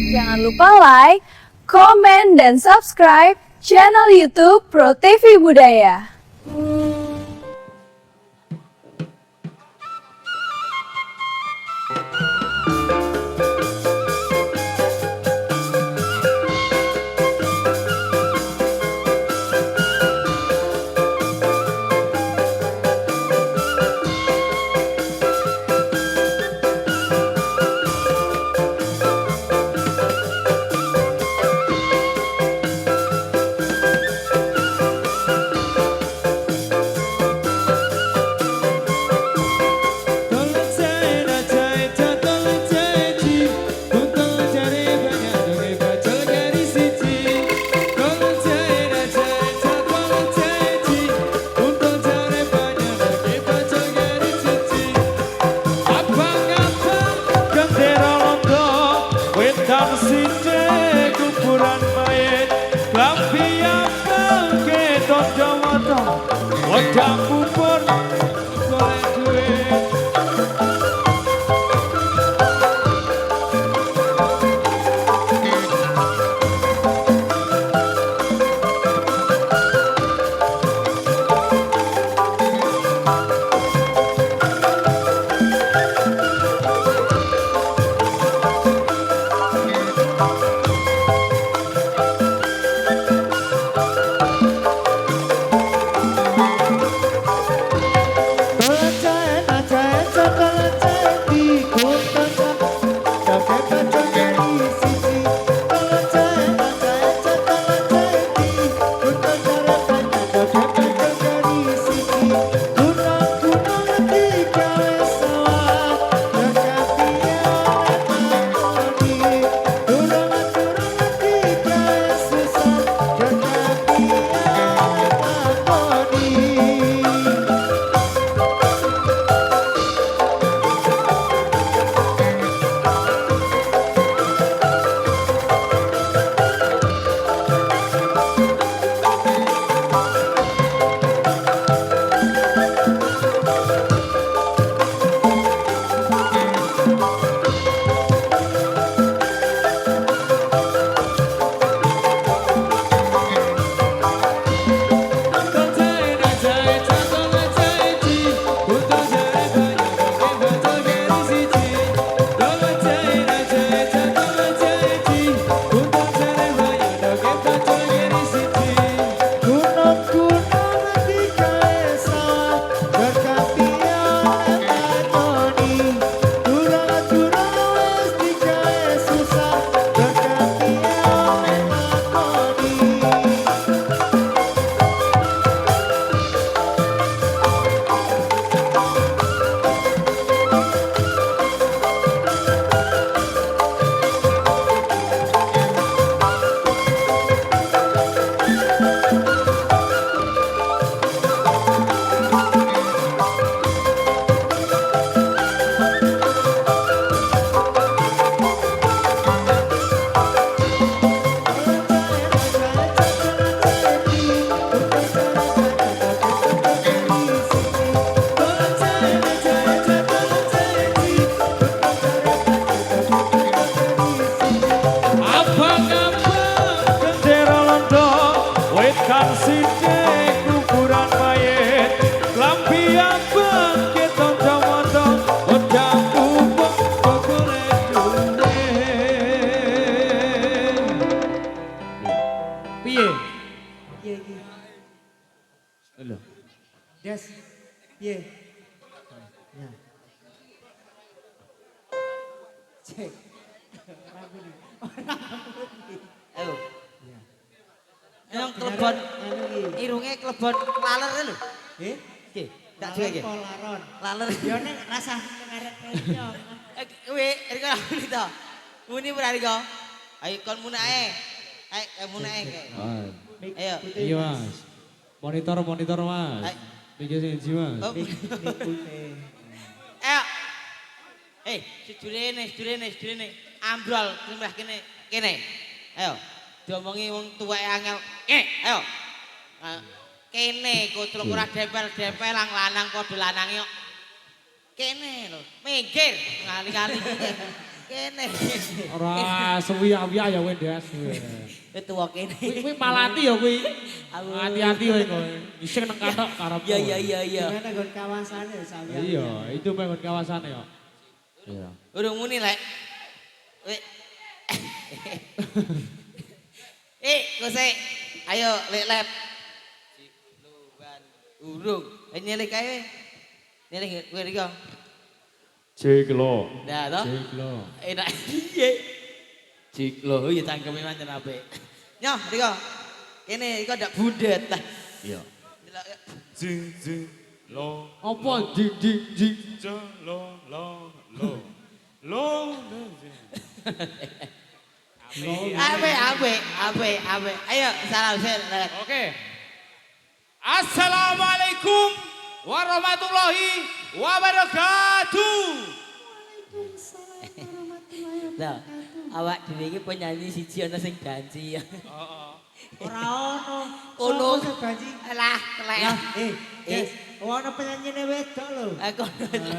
Jangan lupa like, komen, dan subscribe channel YouTube Pro TV Budaya. Wadang bubur golek duit. Des, piye? Ya. Cek. Ayo. Yang klebon irunge klebon laler lho. Eh? Nggih, tak duwe nggih. Laron. Laler. Yo nek rasa ngarep yo. Kowe riko muni to. Muni ora riko. Ayo kon munae. Ayo munae kae. Ayo. Iya Mas. Monitor Mas. Pikir siji Mas. Ayo. Sedurene. Ambrol sembah kene. Ayo. Diomongi wong tuweke angel. Ayo. Kene kutruk ora dempel-dempel lanang padha lanange kok. Kene lho, minggir ngali-ngali. Kene. Ora suwi-awi ya kowe Des. Ketua kene. Kuwi malati ya kuwi. Hati-hati kowe kowe. Iseng nang katok karepmu. Iya. Gimana gon kawasannya sampean? Iya, itu pengen kawasan ya. Iya. Urung muni lek. Wek. Kose. Ayo lep. Cikluan. Urung. Nyelik kae. Nyelik kowe iki. Ciklo. Nah, toh? Ciklo. Enak. Iya. Ciklo ya cangkeme pancen apik. Nyoh, Riko. Kene iku ndak bundet lah. Iya. Jing jing lo Apa jing jing jing. lo. Apik. Ayo salam lek. Oke. Assalamualaikum warahmatullahi wabarakatuh. Lah, awak dhewe iki penyanyi siji ana sing danci ya. Ora ono. Ono. Sopo sing banji? Alah, telek. Lah, Des, ono penyanyine wedok lho. Aku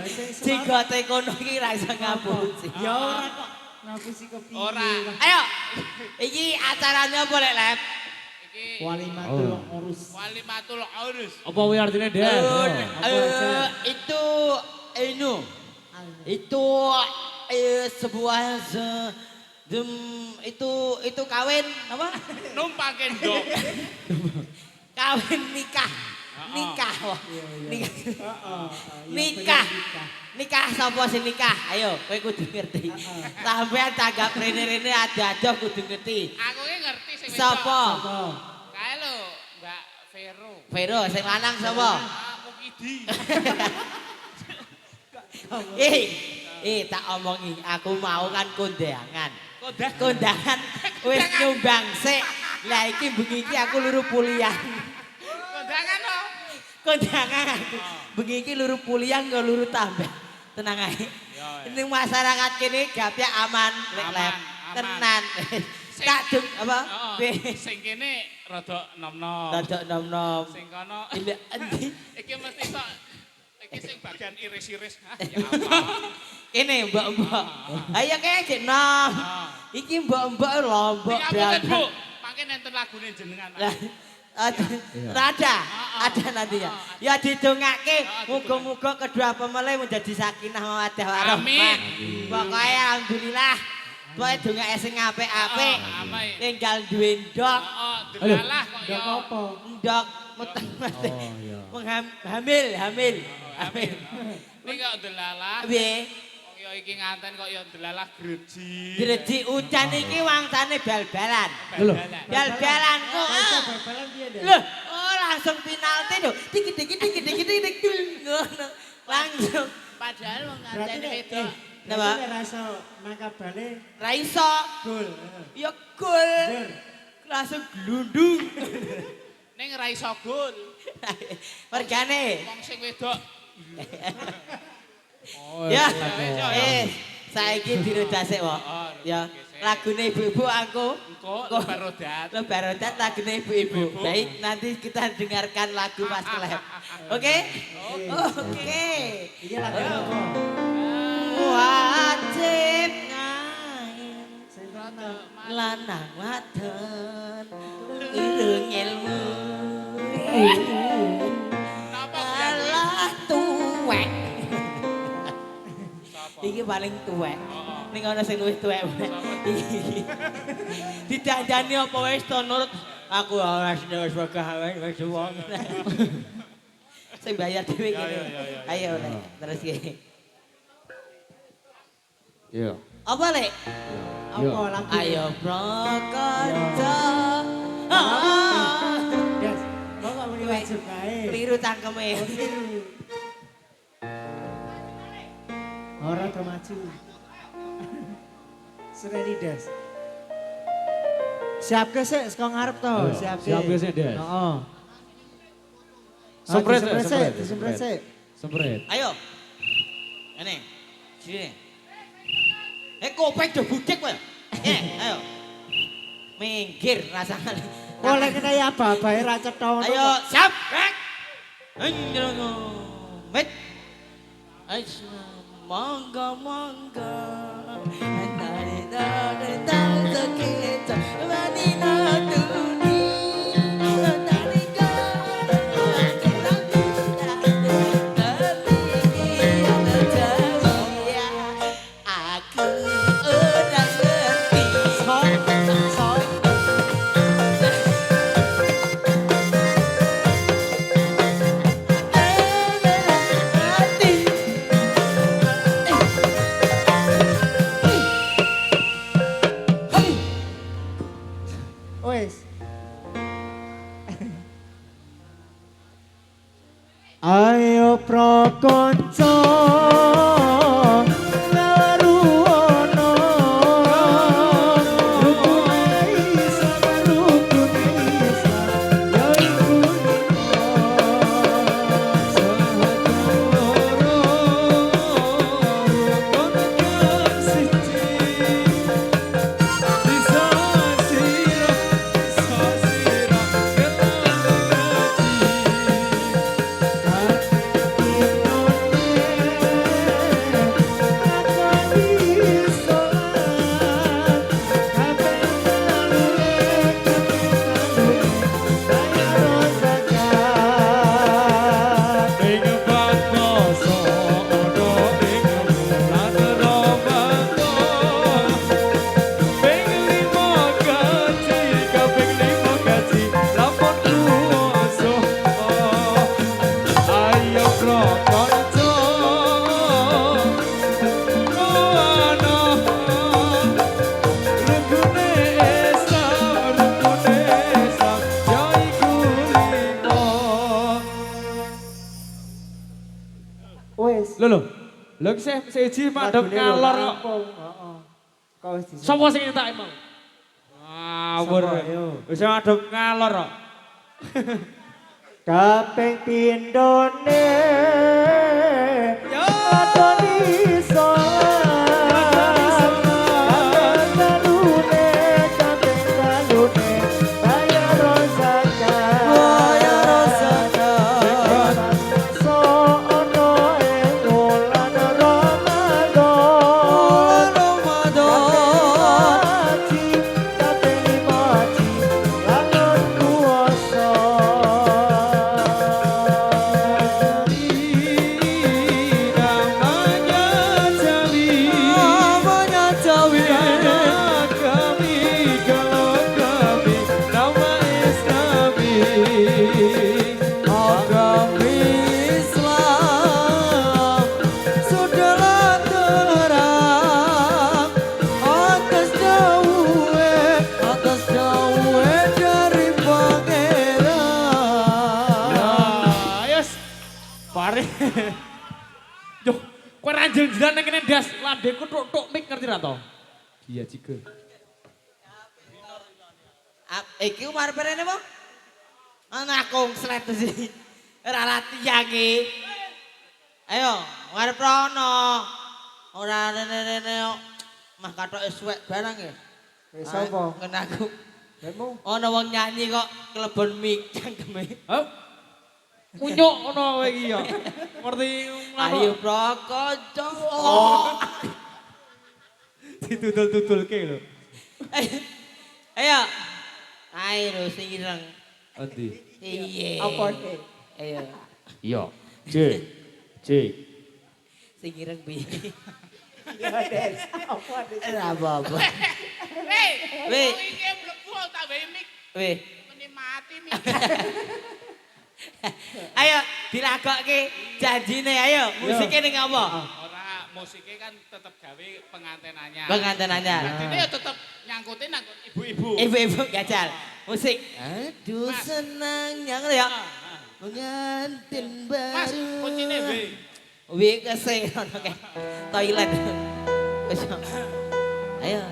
sing jigote kono iki ra iso ngapusi. Ya ora kok ngapusi kepiye. Ora. Ayo. Iki acarane apa lek, Lep? Iki Walimatul urus. Walimatul Urus. Apa kuwi artinya Des? Itu itu sebuah itu kawin apa? Numpang kendok. Kawin nikah. Wah. Nikah sapa sing nikah? Ayo, kowe kudu ngerti. Sampeyan tanggap rene-rene ada-ada kudu ngerti. Aku ki ngerti sing wedok. Sapa? Kae lho, Mbak Vero. Vero sing lanang sapa? Aku Kidi. Tak omongi, aku mau kan kondangan. Kondangan. Kondangan wis nyumbang sik. Lah iki bengi iki aku luru kuliah. Kondangan lho. Kondangan aku. Bengi iki luru kuliah nggo luru tambah. Tenang ae. Ini masyarakat kene gapya aman, lek lep. Tenan. Tak dung apa? Sing kene rada nom-nom. Dadak nom-nom. Sing kono Ini endi? iki mesti tok iki sing bagian iris-iris. Ya apa? Ini mbak-mbak. Ayo kayak gek nom. Iki mbak-mbak lombok Ngapunten Bu, mangke nenten lagune jenengan. Ada nanti ya. Ya didongake muga-muga kedua pemelih menjadi sakinah mawaddah warahmah. Amin. Pokoknya alhamdulillah. Pokoke dongake sing apik-apik. Amin. Tinggal duwe ndok. Delalah kok ya. Ndok apa? Ndok meteng-meteng. Oh iya. Hamil. Amin. Ini kok delalah. Piye? Kok ya iki nganten kok ya delalah greji. Greji udan iki wangsane bal-balan. Lho. Bal-balan kok. Bal-balan piye, Des? Loh, langsung penalti lho. Dikit ngono. Langsung. Padahal wong Berarti kancane nek wedok. Napa? Napa? Nek rasa nangkap bale Ra iso. gol. Ya gol. Gol. Langsung glundung. Ning ra iso gol. Mergane. Wong sing wedok. Oh, Ya. iya. Saiki dirodasik kok. Ya. Lagune ibu-ibu aku. Engko lebarodat. Lebarodat lagune ibu-ibu. Baik, nanti kita dengarkan lagu pas kelep. Oke? Oke. Iki lagu apa? Wajib ngain Sing lanang. lanang wadon ireng ilmu Napa alah tuwek iki paling tuwek ning ana sing luwih tuwek iki didandani apa wis to nurut aku ora wis wegah wis wong sing bayar dhewe kene ayo Lek terus ki Iya. apa Lek Apa lagu? ayo prokonco Des, kok gak muni wajib kae? keliru cangkeme Oh, keliru. Ora do maju. Sereni Des. Siapke sik saka ngarep to, siapke. Siapke sik, Des. Heeh. Sempret, Sempret sik. Sempret. ayo ini sini kopek do budek kowe ayo minggir rasane Oleh kena ya babae ra cetha ngono. ayo siap rek anjrono met monggo monggo nari nari nang sakit wanina tuni nari aku udah ngerti Wes. Ayo prokonco ngaruono rukune Islam rukune Islam ya iku wes. Lho ki siji madhep ngalor kok. Heeh. Kau wis disusun. Sopo sing entek emang? Ngawur. Sapa, yo? Wis madhep ngalor kok. Kaping pindhone atoni iso Yo, kowe ranjel jilan ning kene ndas, landeku tok-tok mik ngerti ra to? Iya juga. Iki umar perene po? Anak kong slet sih. Ora latihan iki. Ayo, ngarep rono. Ora rene-rene kok. Mah kathok suwek barang ya. Wis sapa? Ngen aku. Demo. Ana wong nyanyi kok kelebon mic cangkeme. Hop. Munyuk ngono kowe iki ya. Ngerti Ayo prokoco. ditudul-tudulke lho. Ayo. Ayo sing ireng. Endi? Iya. Apa nih? Ayo. Iya. C. C. Sing ireng piye? Ya Des. Apa Des? Ora apa-apa. Weh, Weh. iki mlebu tak wae mik Weh. meni mati mik. Ayo dilagokke janjine ayo. Musiknya ning apa? Ora musiknya kan tetep gawe pengantenannya. Pengantenannya. Dadine ya tetep nyangkutin nang ibu-ibu. Ibu-ibu gajal. Musik. Aduh senangnya ngono ya. Pengantin Mas, baru. kuncine weh. Wih kese ono kayak toilet. Wis. Ayo.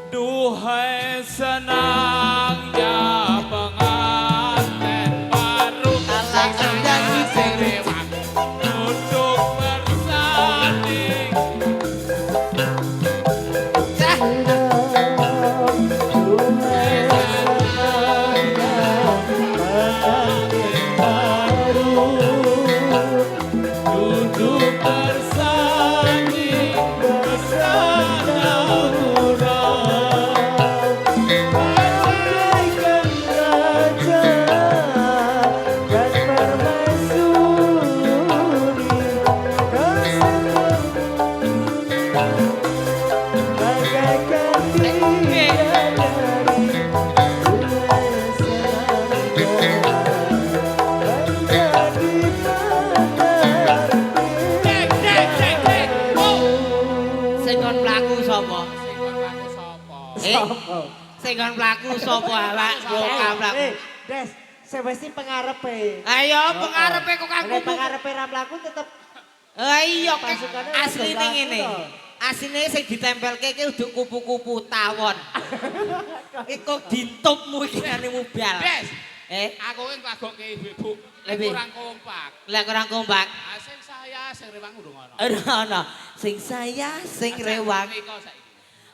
Duhai senangnya pengantin baru. Alah nyanyi sing Rewang duduk bersanding. Duduk bersanding. Cek, cek, cek, cek. Oh. Sing kon mlaku sapa? Sing kon laku sapa? Sopo? Sing kon mlaku sapa awak? Yo mlaku. Des, sewesi pengarepe. Ayo pengarepe kok Nek kanggo pengarepe ra mlaku tetep iya Pasukannya asline udah ngene. laku, Asline sing ditempelke iki uduk kupu-kupu tawon. Iku dintupmu iki ngene mubal. Des, Aku ki nglagokke ibu-ibu. Lebih. Kurang kompak. lek kurang kompak. Ah, sing saya sing rewang urung ono. Ana sing saya sing rewang. Mriko saiki.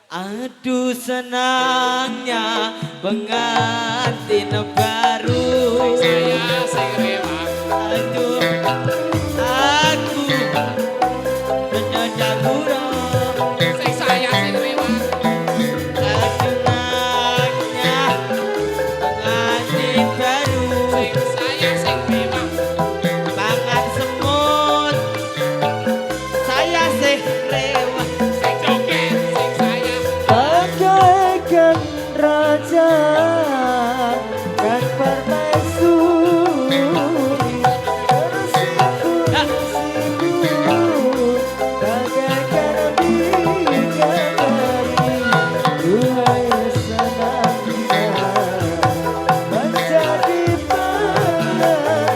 Aduh senangnya pengantin baru. Saya sing rewang. Aduh aku menjajah burung. Sing saya sing rewang. Senangnya pengantin baru. Sing saya sing rewang. Pangan semut. Saya sih rewang. Sing joget sing saya. bagaikan raja dan permaisuri tersipu-sipu bagaikan bidadari duhai senangnya menjadi pengantin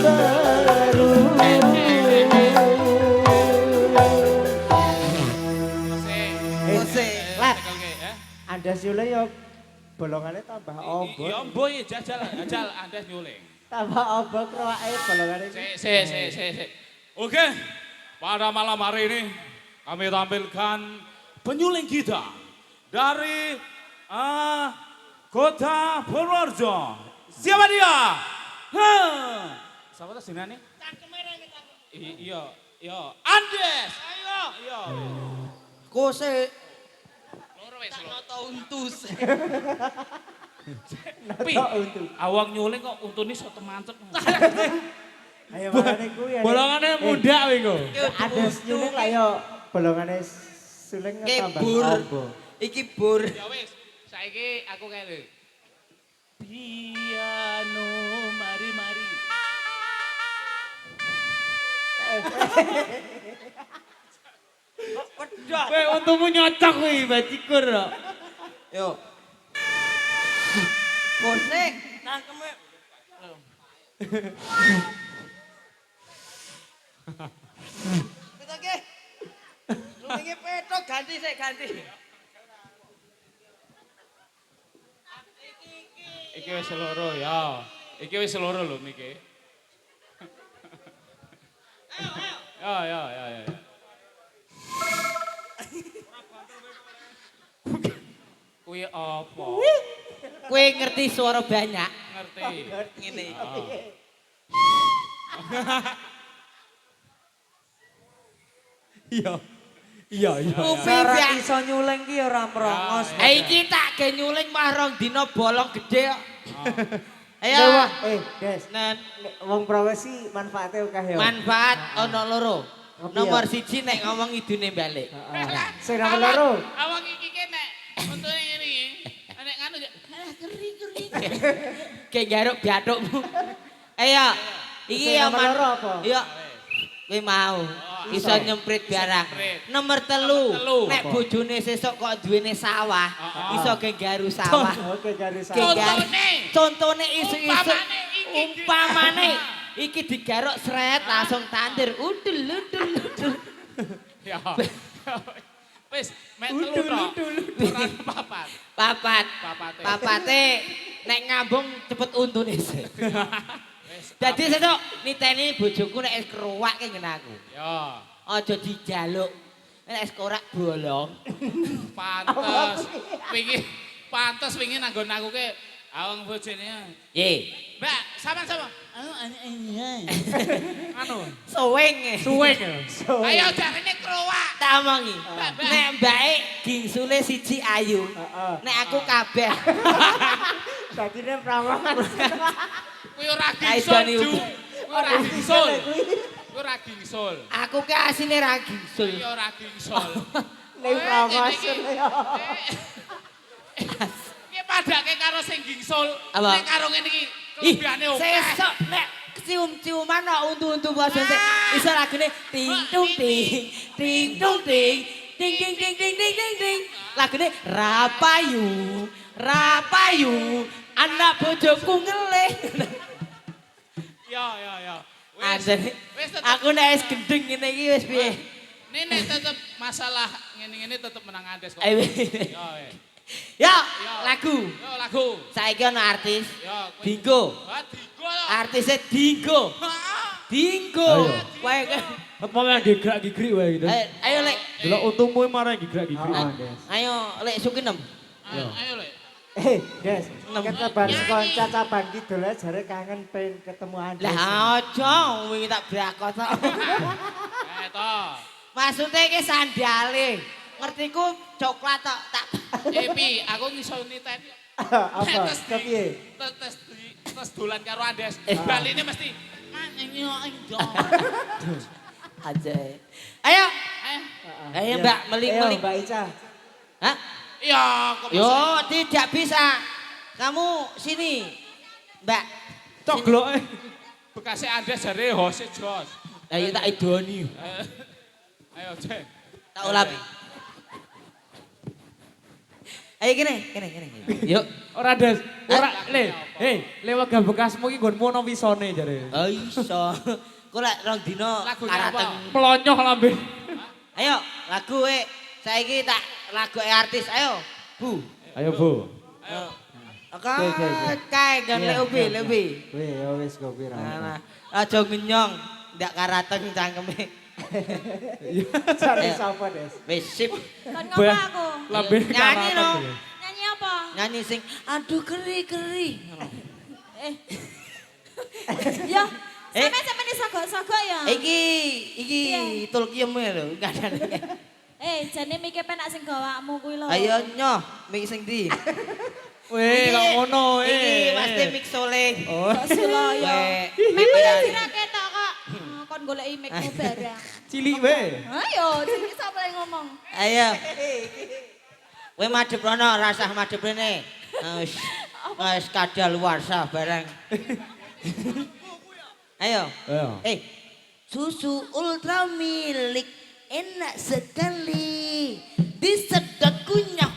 baru. Musik. Lah, Oke, ya. Anda sule yo bolongannya tambah obok. Ya mboh ya jajal Andes nyuling. Tambah obok roake bolongannya. Sik. Oke. Pada malam hari ini kami tampilkan penyuling kita dari Kota Purworejo. Siapa dia? Siapa tuh jenenge? Iya. Andes. Ayo. Iya. Kose Loro wis. nata untus. Pi. Untuk. Awang nyuling kok untune iso temantet. Ayo makane kuwi. Bolongannya muda wiku. Ada nyuling lah yo bolongannya suling Ki tambah bur. obok. Iki bur. Ya wis, saiki aku kele. Piano mari. Pedok. Kowe untumu nyocok kuwi bajikur kok. Yo. Kose nangkeme. Kita ke. Luminge petok ganti sik ganti. Iki wis loro ya. Iki wis loro lho Miki. Ya. Kuwi apa? Kowe ngerti suara banyak? Ngerti. Ngene. Iya. Kupi Cara ya. iso nyuling ki ora merongos. Iki tak ge nyuling mah rong dina bolong gede kok. Ayo. Des. Nen Nek wong profesi manfaatnya akeh yo. manfaat ana loro. Apa Nomor ya? 1 nek ngomong idune balik. Heeh. Sing nomor loro. Awang iki nek untune ngene iki. Nek nganu ya keri. Kayak garuk biatukmu. Ayo. Iki Sing ya nomor loro apa? Iya. Kowe mau iso nyemprit barang. nyemprit. Nomor 3. Telu. Nek bojone sesuk kok duwene sawah, Heeh. iso genggaru sawah. Oke garis Genggaru. Contone isu-isu Umpamane iki. umpamane iki digaruk sret langsung tandir udul. Ya. Wis, mek telu tok. Ora papat. Papat. Papate. Papate nek ngambung cepet untune sih. Wis. Dadi sesuk niteni bojoku nek wis keruwak ki ngene aku. Ya. Aja dijaluk. Nek wis korak bolong. Pantes wingi nanggon aku ke awang bojone. Ye. Mbak, sama. Anu. Suwing. Ayo jarine keruwak. Tak omongi. Nek mbake gingsule siji ayu. Heeh. Nek aku kabeh. Dadine prawangan. Kuwi ora Kaidane gingsul. utuh. Kuwi ora gingsul. Kuwi ora gingsul. Aku ke asine ra gingsul. Kuwi ora gingsul. Ning promosi ya. Ki padake karo sing gingsul. Apa? Nek karo ngene iki Ih, kelebihane oke. sesuk nek cium-ciuman kok untu-untu basa sik. Iso lagune ting tung ting, ting tung ting, ting ting ting ting ting ting ting. Lagune rapayu, rapayu, anak bojoku ngelih. Ya. Anjir. Wis tetep. Aku nek wis gendeng ngene iki wis piye? Ini tetep masalah ngene-ngene tetep menang Andes kok. Ayo. Ya, weh. Ya, lagu. Yo lagu. Saiki ana artis Ya, kowe. Dinggo. Ah, Digo yo. Artisnya Dinggo. Dinggo. Wae kan. Apa yang gigrak-gigrik wae gitu. Ayo Lek. Delok utuhmu marah gigrak-gigrik. Oh, Des. Ayo Lek Sukinem. Ayo lek. Des, ketebar sekonca cabang kidul ae jare kangen pengen ketemu Andes. Lah aja wingi tak brakot tok. To. Maksudnya iki sandale. Ngertiku coklat tok tak. Pi, aku ngiso niteni. Apa? Tes Kepiye? tes dolan karo Andes. Baline mesti manyo dong. Aja. Ayo. Ayo Mbak Ayo meling-meling. Mbak Ica. Hah? Ya, kok Yo, tidak bisa. Kamu sini. Mbak. Coglok bekasnya Andes jare hose jos. Ayo tak idoni. Ayo, Cek. Tak ulapi. Ayo kene. Yuk. Ora Des. Ora lewat bekasmu iki nggonmu ono wisone jare. Oh iso. Kok lek rong dino Lagunya karateng. Pelonyoh lambe. Ayo, lagu saiki tak lagu artis. Ayo, Bu. Ayo, Bu. Ayo. Oke. Kae gan lebih. Weh, ya wis kopi ra. Nah, aja ngenyong, ndak karateng cangkeme. Cari sapa, Des? Wis sip. Kon ngapa aku? Lambe Nyanyi no. Nyanyi apa? Nyanyi sing aduh keri. Ya, sampe disogok-sogok ya. Iki tulkiem lho, kadane. Jane mike penak sing gawakmu kuwi lho. Ayo nyoh, mik sing ndi? Weh, kok ngono Iki pasti mik soleh. Kok Sulaya. Mek ora ketok kok. Kon goleki mikmu barang. cilik weh. Ayo, sing sapa yang ngomong? Ayo. Kowe madhep rono, rasah madhep rene. Wis kadaluwarsa barang. Ayo. Ayo. Susu ultra milik enak sekali. Disedot kunyah.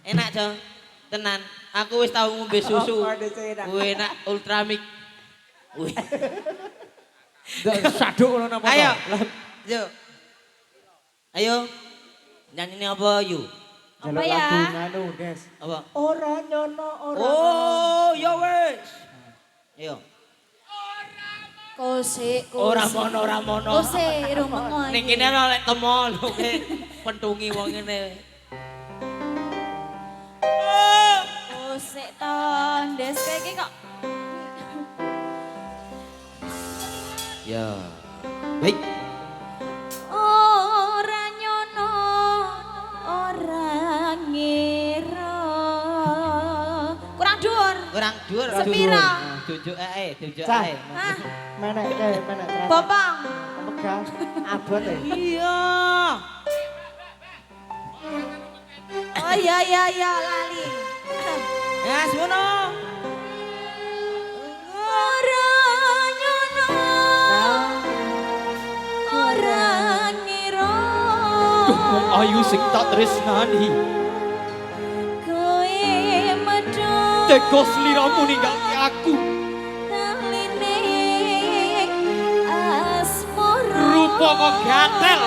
Enak dong. Tenan. Aku wis tau ngombe susu. Kuwi enak ultra mik. Wih. Saduk ngono napa? Ayo. Yuk. Ayo. Nyanyi apa yuk? Apa Jaluk ya? lagu nganu, Des. Apa? Ora nyono ora. Oh, ya wis. Ayo. Kosik. Ora mono. Kosik, irung mengo. Ning kene ana lek temo lho pentungi wong ngene. Kosik to, Des kowe iki kok. Ya. Baik. Ora nyono, ora ngira. Kurang dhuwur. Kurang dhuwur. Sepira? Tunjuk tunjuk Cah. ae. Hah? Menek ternyata. Bopong. Megang abot e. Iya. Oh iya lali. Ya, semono. Ora nyono, ora ngira. Ayu sing tak tresnani. Kowe medho. Tega sliramu ninggalke aku. Taline asmara. Rupa kok gatel.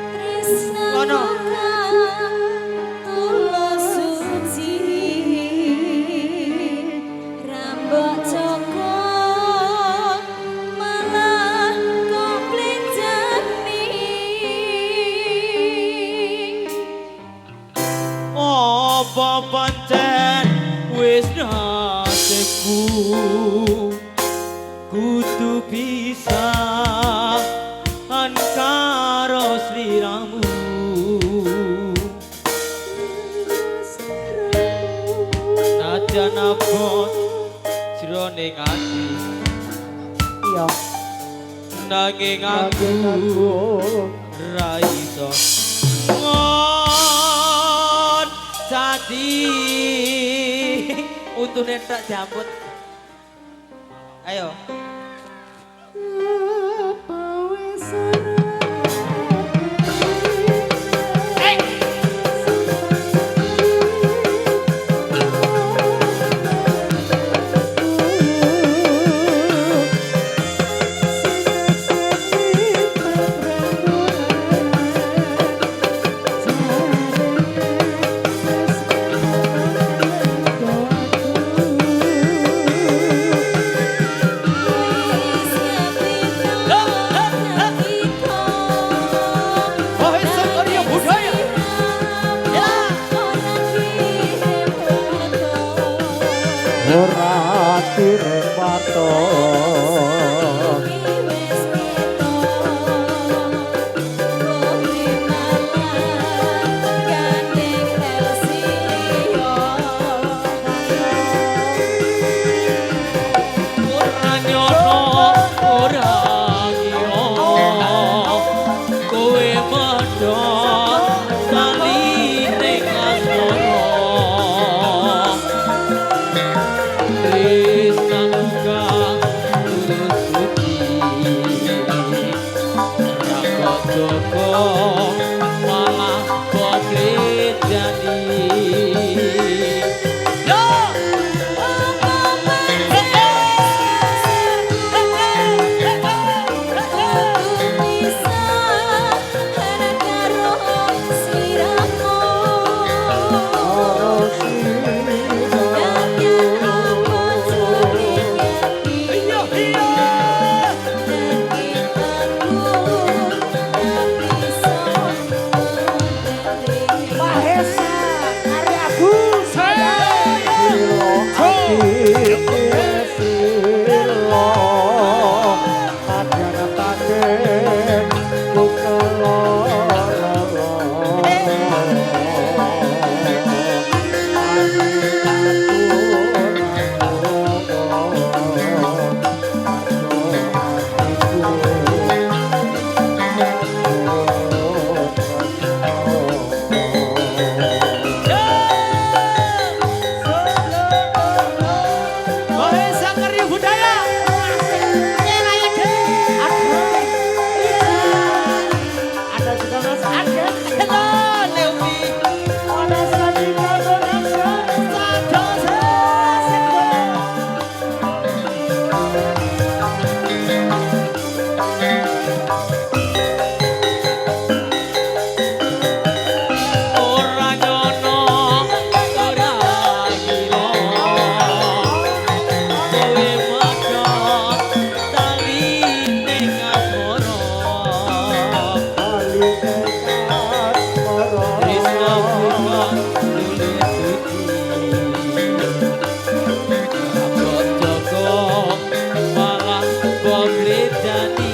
Tresna Ngono. tulus suci. Rambut cokot malah komplit jani. Apa pancen wis nasibku kudu pisah karo sliramu najan abot jroning ati Iya. nanging Nanging aku aku ra iso ngon dadi untune tak jambut ayo apa wis ora direng waton ora nyono ora ngira kowe medhot saline asmara tresna muga tulus suci ra kok malah kok jadi yo Mahesa Arya Agus Silo Silo Padana Paden Mahesa Karya Budaya. Ada juga Mas Agen Hello, Lewi. Ada Sadika Donation Ora nyono, ora ngira. Kowe medhot saline asmara. Kali dekat Tresna moro muga tulus suci. Abot Joko malah kok jadi.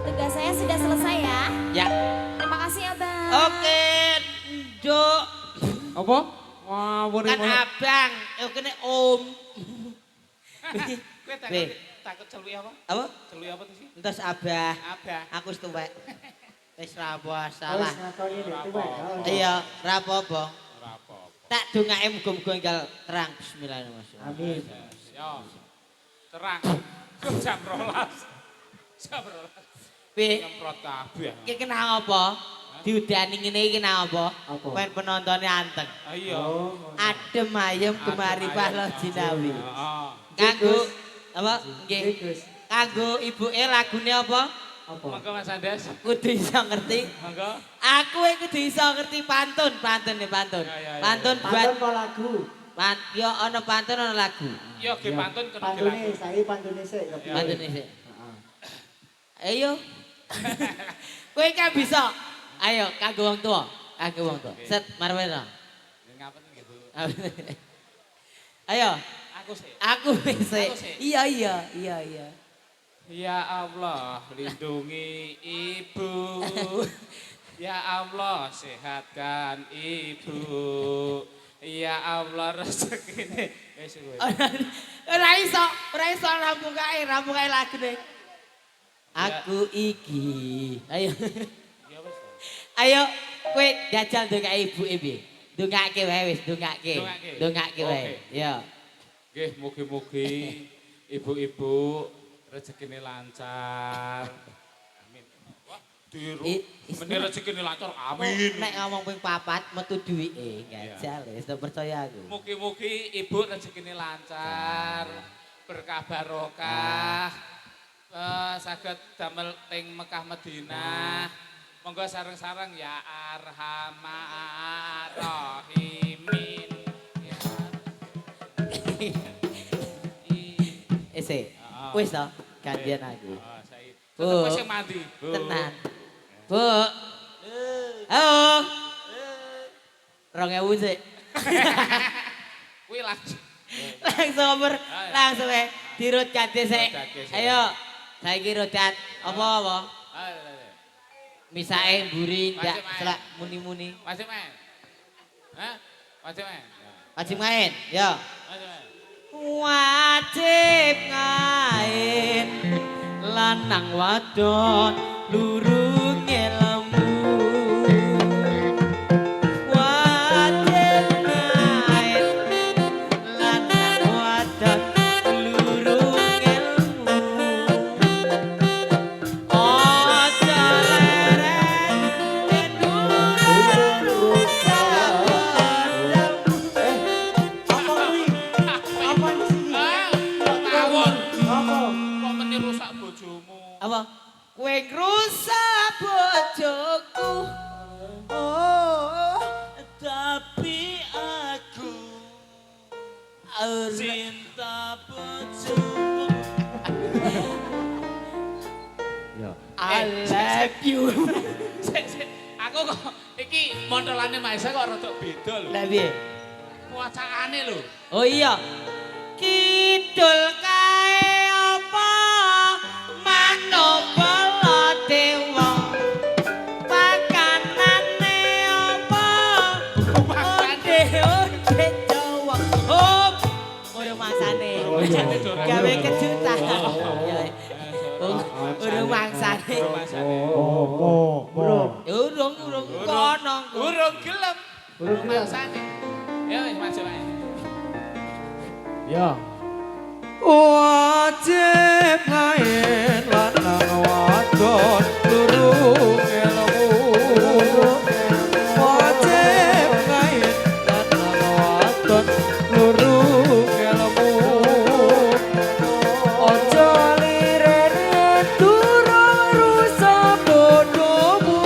Tugas saya sudah selesai ya. Ya, Terima kasih ya Bang. oke, Dok. Apa? Wah, Kan abang, kene om. Kowe Weh. takut celui apa? Apa? Celui apa tuh sih? Entas abah. Abah. Aku wis tuwek. Wis ra apa Wis salah. ngakoni nek tuwek. Iya, ra apa-apa. Ora apa-apa. Tak dongake muga-muga enggal terang bismillahirrahmanirrahim. Amin. Yo. Terang. Jam 12. Pi, Nyemprot kabeh. iki kenal apa? Diudani ngene iki kenal apa? Apa? Pen penontonnya anteng. Ah, iya. Oh, Adem ayem kemari Adem pahlo ayem. jinawi. Heeh. Kanggo apa? nggih, Nggih. Gus. Kanggo ibuke lagune apa? Apa? Monggo Mas Andes. Kudu iso ngerti. Monggo. Aku kudu iso ngerti pantun, pantun nih pantun. Ya, ya, ya. Pantun Pantun buat apa lagu? yo ana pantun ana lagu. Yo ge pantun kena Pantune, dilaku. saya pantune sik. kepiye? Pantun sih. Heeh. Ayo. Kowe kan bisa. Ayo kanggo wong tua, kanggo wong tua. Set marwena. Ngapain gitu. Ayo, Aku sih. aku sih. Aku sih. Iya. Ya Allah, lindungi ibu. Ya Allah, sehatkan ibu. Ya Allah, rezekine. Wis kowe. Ora iso rampung kae lagu deh. Aku iki. Ayo. Ya wis. Ayo, kowe jajal ndongake ibuke piye? Ndongake wae wis, ndongake. Ndongake. Ndongake wae. Oke. Ya. Nggih, mugi-mugi ibu-ibu rezekine lancar. Amin. Wah, diru. Meni rezekine lancar. Amin. Nek ngomong ping 4 metu duwike, jajal wis percaya aku. Mugi-mugi ibu rezekine lancar, berkah barokah. Saged damel teng Mekah Madinah. Monggo sareng-sareng ya arhamar rahimin. Ya. Ese. Wis to, gantian aku. Saiki. Bu. Tetep sing mandi. Bu. Tenan. Bu. Halo. 2000 sik. Kuwi langsung. Langsung dirut ganti sik. Dirut ganti sik. Ayo. Saiki rudat apa? Misake mburi ndak Wajib main. selak muni-muni. Masih main. Hah? Masih main. Wajib main, ya. Masih main. Wajib ngain lanang wadon lurung ilmu. Wajib ngain lanang wadon lurung ilmu. Ojo leren durung Apa kuwi? Apa sih? Tawon. Apa? Kok meni rusak bojomu? apa? Kowe ngrusak bojoku. Oh, tapi aku cinta bojomu. I love you. Sik. Aku kok iki montolane Maisa kok rada beda lho. Lah piye? Wacaane lho. Oh iya. Kidul kae apa? Manopo dewa. Pakanane apa? Onde Jawa. Hop. Urung mangsane. Gawe kejutan. Urung mangsane. Urung kono. Urung gelem. Urung gelem. Mangsane. Ya wis masuk ae. Ya. Wajib ngain lanang wadon durung ilmu. Wajib ngain lanang wadon durung ilmu. Ojo lirene durung rusak bodohmu.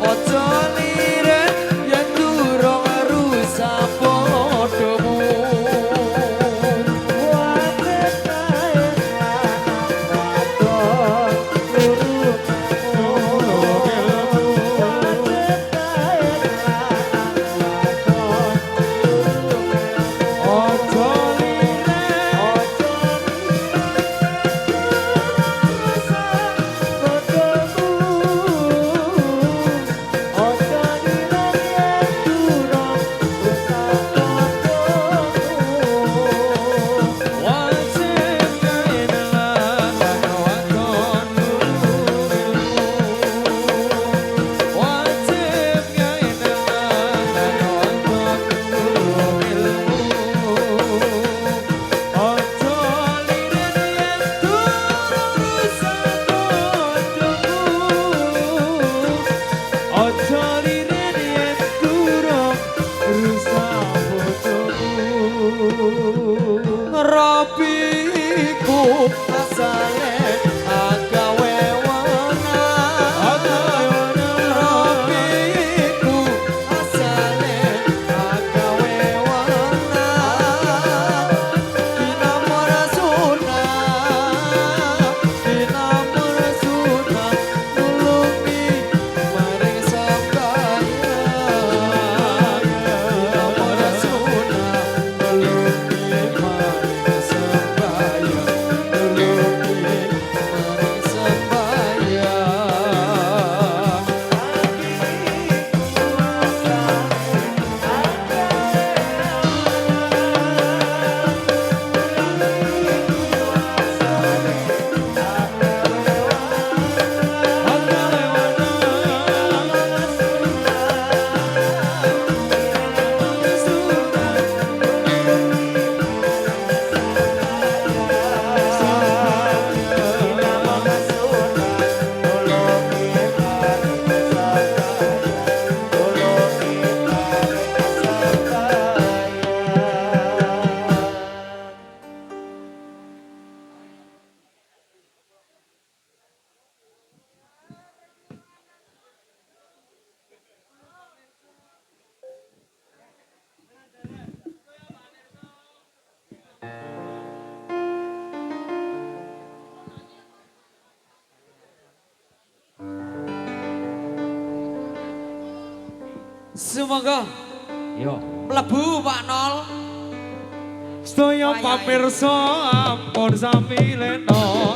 Ojo liren yen durung rusak bodohmu. Sumangga Yo. mlebu Pak Nol. Sedaya pamirsa ampun sami leno.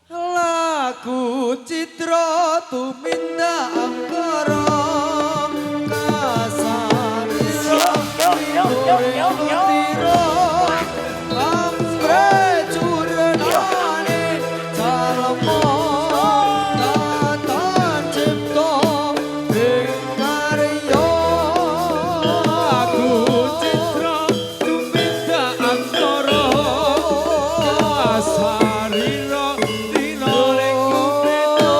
Lagu Citra Tumindak Angkara Kasari Tiro Lambre Jurenane Calemo Tata Cipto Bingkaryo Lagu Citra Tumindak Angkara Kasarira Dina ning kupeta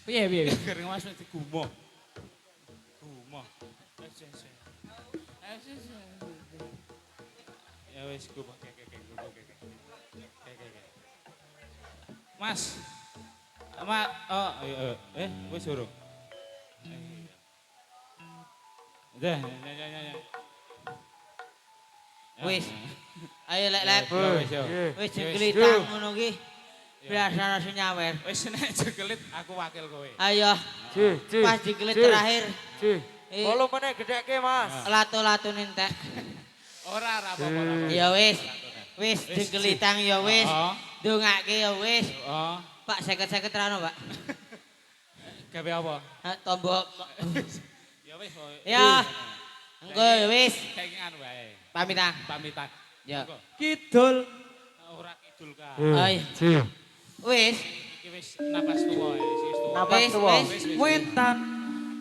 Piye? Gereng Mas mesti gumoh. Gumoh. Ya wis gumoh. Mas. Wis urung. Ya. Wis. Ayo lek. Wis yo. Wis jeglitang ngono ki. Biasa nasi nyawer. Wis nek jegelit aku wakil kowe. Ayo. Pas jegelit terakhir. Kalau meneh gedeke Mas. Lato-lato entek. Ora apa-apa. Ya wis. Wis jegelitang ya wis. Heeh. Ndongake ya wis. Heeh. Pak 50-50 ra ono, Pak. Gawe apa? Tombok. Ya wis. Ya. Engko ya wis. Saiki anu wae. Pamitan. Pamitan. Ya. Kidul. Ora kidul ka. Ayo. Wis. Iki wis napas tuwa ya, wis tuwa. Napas Wis, tuwa. wis. Wetan.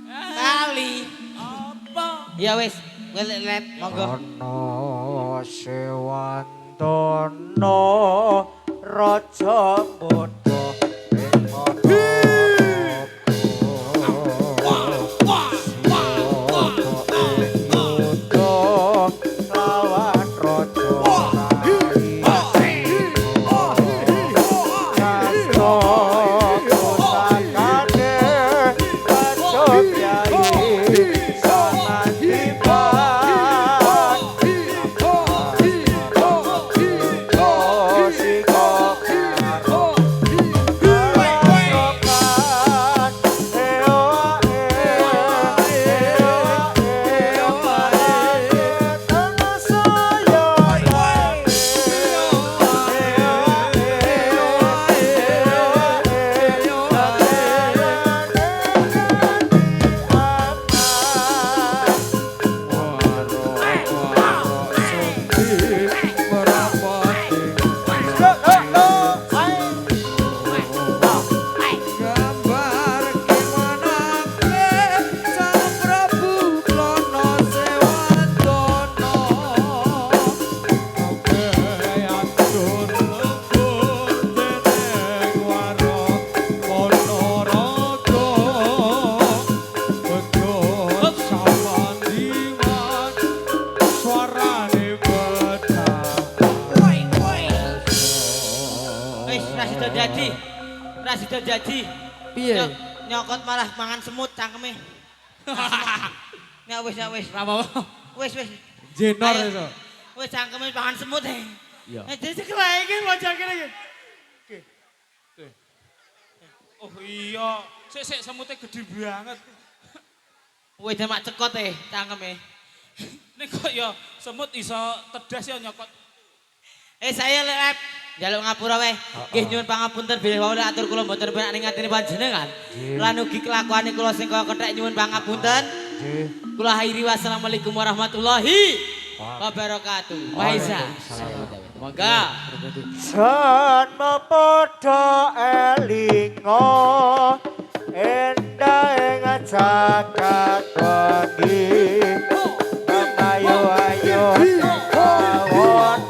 Kali. Apa? Ya wis. Lep monggo. Ana Sewantana raja bodho ing lawan raja Gambar kimanake Sang Prabu Klono Sewantana. Atur lembur dening warok Ponorogo. Begot samandingan suarane Wis ra sida jadi. Ra sida jadi. Piye? Nyokot malah mangan semut cangkeme. Ya wis. Ora apa-apa. Wis. Jenor Ayo. iso. Wis cangkeme mangan semut. Iya. Jadi kelae iki wajah kene iki. Oh iya, sik semute gede banget. Wis demak cekot cangkeme. Nek kok ya semut iso tedas ya nyokot. Saya lep jaluk ngapura wae. Nggih nyuwun pangapunten bilih wau atur kula mboten penak ning ngatine panjenengan. Lan ugi kelakuane kula sing kaya kethek nyuwun pangapunten. Kula akhiri wassalamualaikum warahmatullahi wabarakatuh. Maisa. Monggo. Janma padha elinga endah ing jagat wengi ayo awon